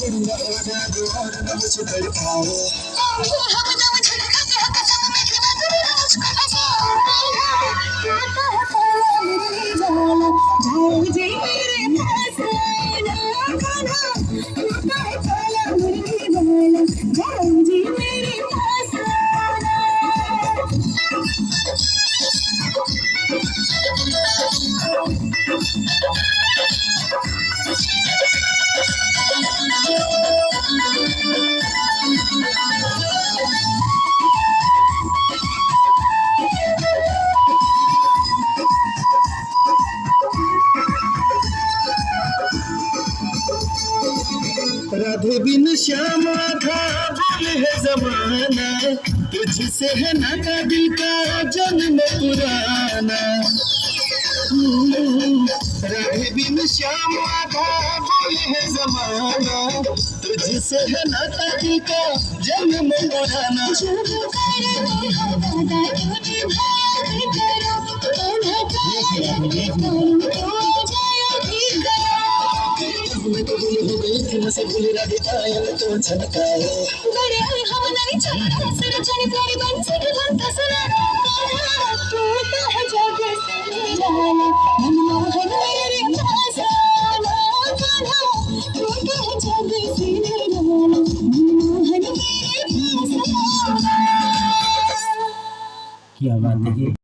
छोड़ूंगा वादा जो और न मुझे कर पाओ हम ना मुझे लगा कि हम सब में खिला कर मुझको फंसाओ जाओ जी मेरे पास ना खाना टूटा है ताला मुर्गी वाला जाओ जी मेरे पास राधे बिन श्यामा था बोल है जमाना तुझसे है नाता दिल का जन्म पुराना राधे बिन श्यामा था बोल है जमाना तुझसे है नाता दिल का जन्म पुराना मैं तो भूल हो गई थी मुझसे भूल राधे आया तो झनकाया बड़े हम नहीं चलता सर चले प्यारी बन से बनता सुना तू तो है जग से जाना मनमोहन मेरे पास आना कान्हा तू तो है जग से जाना मनमोहन मेरे पास आना। क्या बात है।